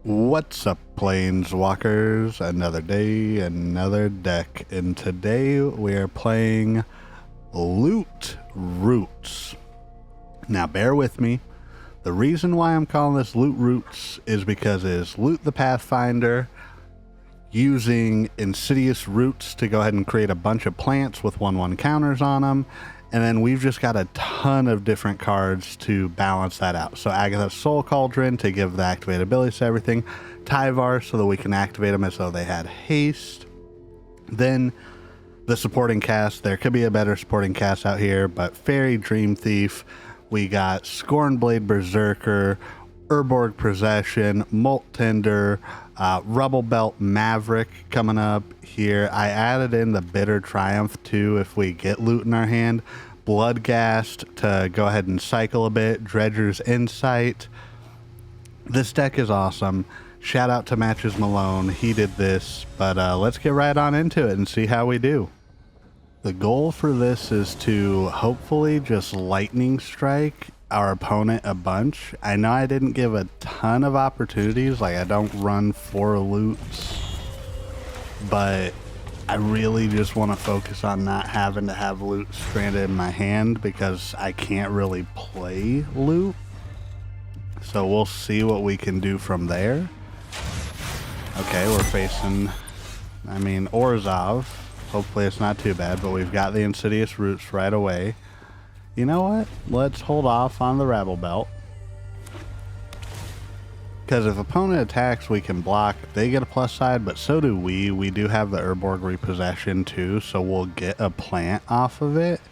What's up, Planeswalkers? Another day, another deck, and today we are playing Loot Roots. Now, bear with me. The reason why I'm calling this Loot Roots is because it's Loot the Pathfinder using Insidious Roots to go ahead and create a bunch of plants with 1/1 counters on them. And then we've just got a ton of different cards to balance that out. So Agatha's Soul Cauldron to give the activated abilities to everything. Tyvar so that we can activate them as though they had haste. Then the supporting cast. There could be a better supporting cast out here, but Faerie Dreamthief. We got Scorn-Blade Berserker, Urborg Repossession, Molt Tender, Rubblebelt Maverick coming up here. I added in the Bitter Triumph too if we get loot in our hand. Bloodghast to go ahead and cycle a bit. Dredger's Insight. This deck is awesome. Shout out to Matches Malone. He did this, but let's get right on into it and see how we do. The goal for this is to hopefully just lightning strike our opponent a bunch. I know I didn't give a ton of opportunities, like I don't run 4 loots, but I really just want to focus on not having to have loot stranded in my hand because I can't really play loot. So we'll see what we can do from there. Okay, we're facing, Orzhov. Hopefully it's not too bad, but we've got the Insidious Roots right away. You know what? Let's hold off on the Rubblebelt. Because if opponent attacks, we can block. They get a plus side, but so do we. We do have the Urborg Repossession too, so we'll get a plant off of it.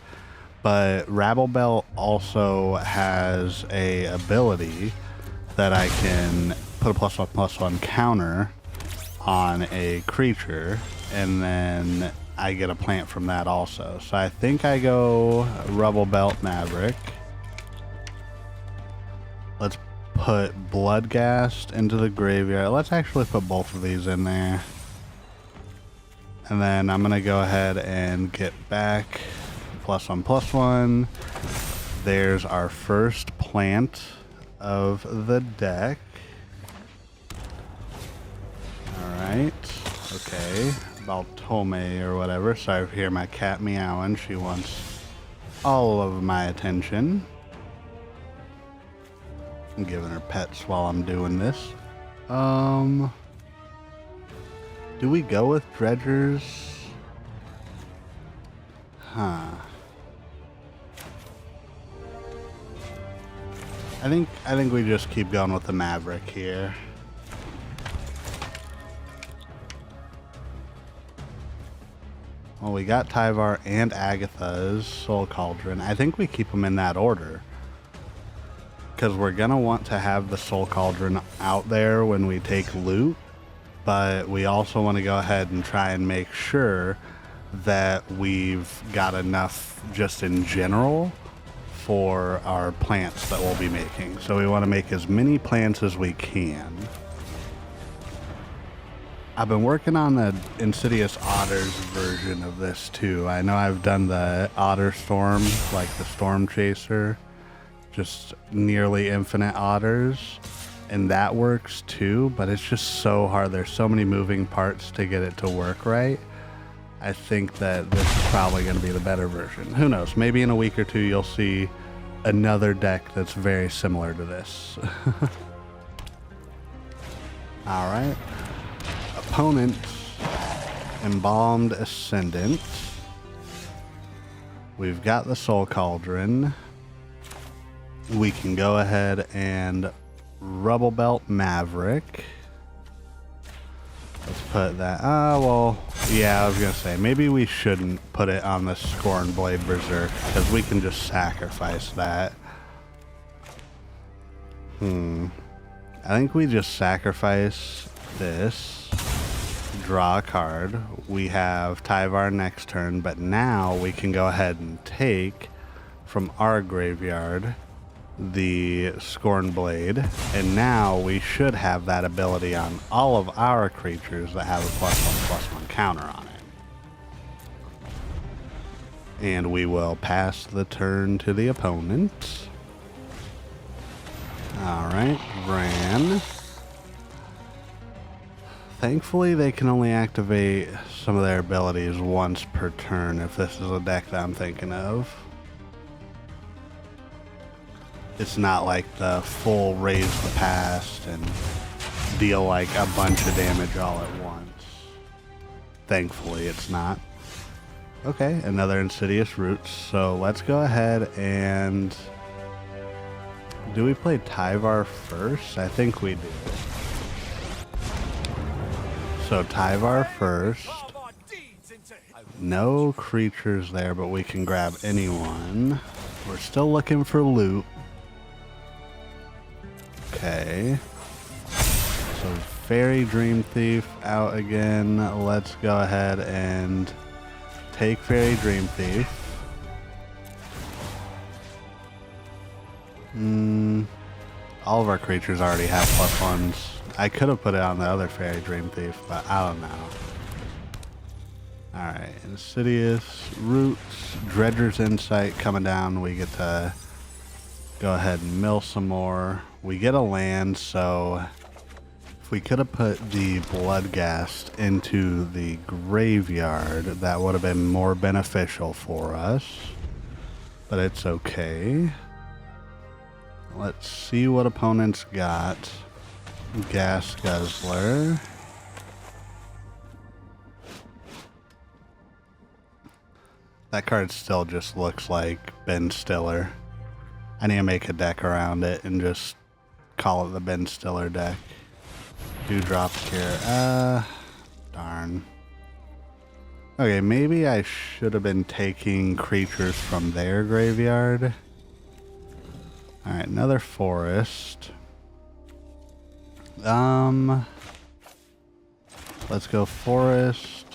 But Rubblebelt also has a ability that I can put a +1/+1 counter on a creature, and then I get a plant from that also. So I think I go Rubblebelt Maverick. Let's put Bloodghast into the graveyard. Let's actually put both of these in there. And then I'm going to go ahead and get back +1/+1. There's our first plant of the deck. Alright. Okay. Baltome or whatever. Sorry if you hear my cat meowing. She wants all of my attention. I'm giving her pets while I'm doing this. Do we go with Dredgers? Huh. I think we just keep going with the Maverick here. Well, we got Tyvar and Agatha's Soul Cauldron. I think we keep them in that order, because we're going to want to have the Soul Cauldron out there when we take loot, but we also want to go ahead and try and make sure that we've got enough just in general for our plants that we'll be making. So we want to make as many plants as we can. I've been working on the Insidious Otters version of this too. I know I've done the Otter Storm, like the Storm Chaser, just nearly infinite otters, and that works too, but it's just so hard. There's so many moving parts to get it to work right. I think that this is probably going to be the better version. Who knows? Maybe in a week or two you'll see another deck that's very similar to this. Alright. Opponent, Embalmed Ascendant. We've got the Soul Cauldron. We can go ahead and Rubblebelt Maverick. Let's put that. Well, yeah, I was going to say, maybe we shouldn't put it on the Scorn-Blade Berserker, because we can just sacrifice that. I think we just sacrifice this. Draw a card. We have Tyvar next turn, but now we can go ahead and take from our graveyard the Scorn-Blade, and now we should have that ability on all of our creatures that have a +1/+1 counter on it. And we will pass the turn to the opponent. Alright, Ran. Thankfully, they can only activate some of their abilities once per turn if this is a deck that I'm thinking of. It's not like the full raise the past and deal like a bunch of damage all at once. Thankfully, it's not. Okay, another Insidious Roots. So let's go ahead and... Do we play Tyvar first? I think we do. So Tyvar first. No creatures there, but we can grab anyone. We're still looking for loot. Okay. So Faerie Dreamthief out again. Let's go ahead and take Faerie Dreamthief. All of our creatures already have +1s. I could have put it on the other Faerie Dreamthief, but I don't know. Alright, Insidious Roots, Dredger's Insight coming down. We get to go ahead and mill some more. We get a land, so if we could have put the Bloodghast into the graveyard, that would have been more beneficial for us. But it's okay. Let's see what opponents got. Gas Guzzler. That card still just looks like Ben Stiller. I need to make a deck around it and just call it the Ben Stiller deck. Dewdrops here. Darn. Okay, maybe I should have been taking creatures from their graveyard. Alright, another forest. Let's go forest.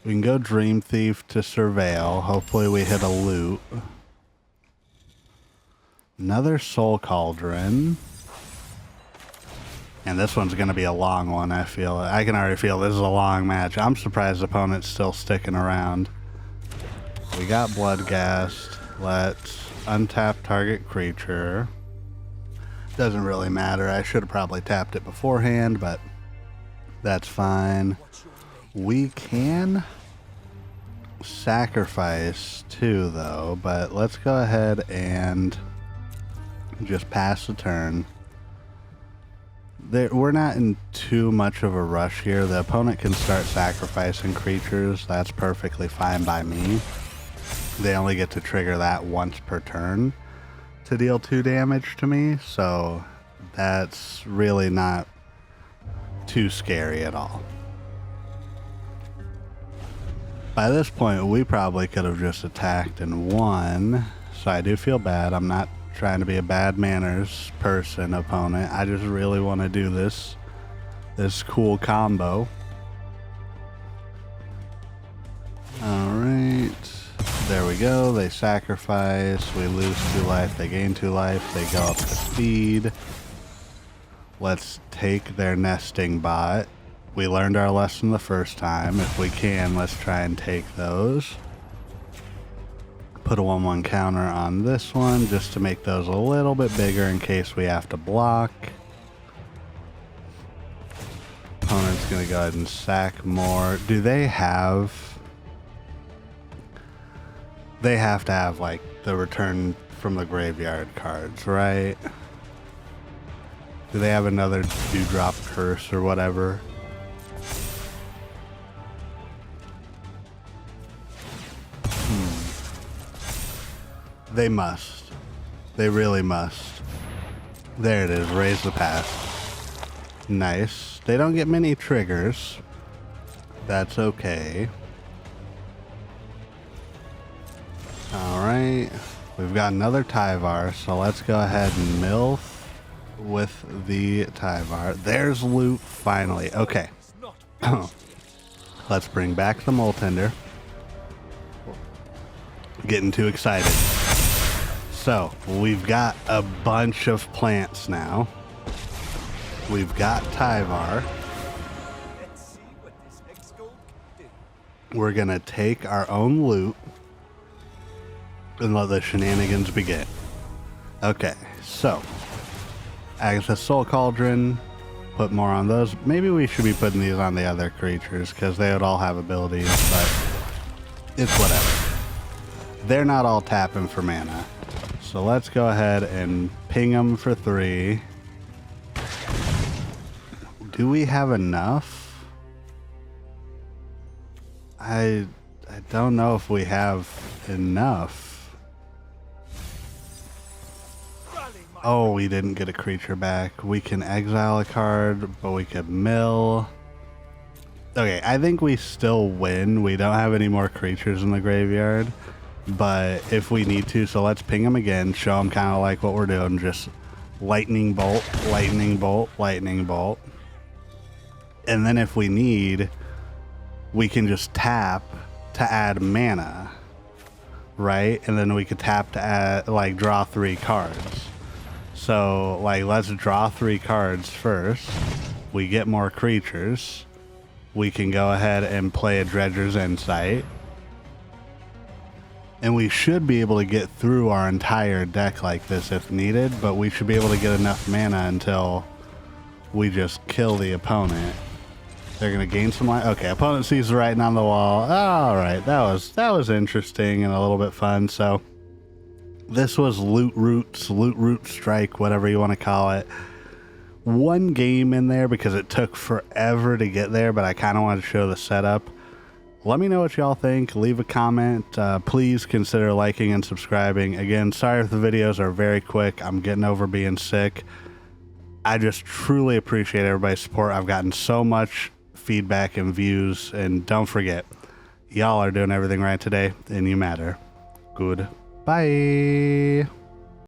We can go Dream Thief to Surveil. Hopefully we hit a loot. Another Soul Cauldron. And this one's going to be a long one, I feel. I can already feel this is a long match. I'm surprised the opponent's still sticking around. We got Bloodghast. Let's untap target creature. Doesn't really matter. I should have probably tapped it beforehand, but that's fine. We can sacrifice too, though, but let's go ahead and just pass the turn. We're not in too much of a rush here. The opponent can start sacrificing creatures. That's perfectly fine by me. They only get to trigger that once per turn to deal 2 damage to me, so that's really not too scary at all. By this point, we probably could have just attacked and won, so I do feel bad. I'm not trying to be a bad manners person, opponent. I just really want to do this cool combo. Alright, there we go. They sacrifice, we lose 2 life, they gain 2 life, they go up to speed. Let's take their nesting bot. We learned our lesson the first time. If we can, let's try and take those. Put a 1/1 counter on this one just to make those a little bit bigger in case we have to block. Opponent's gonna go ahead and sack more. Do they have... They have to have, like, the return from the graveyard cards, right? Do they have another Dewdrop Curse or whatever? They must. They really must. There it is. Raise the pass. Nice. They don't get many triggers. That's okay. Alright. We've got another Tyvar, so let's go ahead and mill with the Tyvar. There's loot, finally. Okay. Let's bring back the Molt Tender. Getting too excited. So, we've got a bunch of plants now. We've got Tyvar. We're gonna take our own loot and let the shenanigans begin. Okay, so Agatha Soul Cauldron, put more on those. Maybe we should be putting these on the other creatures because they would all have abilities, but it's whatever. They're not all tapping for mana. So let's go ahead and ping them for 3. Do we have enough? I don't know if we have enough. Oh, we didn't get a creature back. We can exile a card, but we could mill. Okay, I think we still win. We don't have any more creatures in the graveyard, but if we need to, so let's ping them again, show them kind of like what we're doing, just lightning bolt, lightning bolt, lightning bolt. And then if we need, we can just tap to add mana, right? And then we could tap to add, like, draw 3 cards. So, like, let's draw 3 cards first. We get more creatures. We can go ahead and play a Dredger's Insight. And we should be able to get through our entire deck like this if needed, but we should be able to get enough mana until we just kill the opponent. They're going to gain some life. Okay, opponent sees the writing on the wall. All right, that was interesting and a little bit fun. So this was Loot Root Strike, whatever you want to call it. One game in there because it took forever to get there, but I kind of wanted to show the setup. Let me know what y'all think. Leave a comment. Please consider liking and subscribing. Again, sorry if the videos are very quick. I'm getting over being sick. I just truly appreciate everybody's support. I've gotten so much feedback and views, and don't forget, y'all are doing everything right today, and you matter. Goodbye.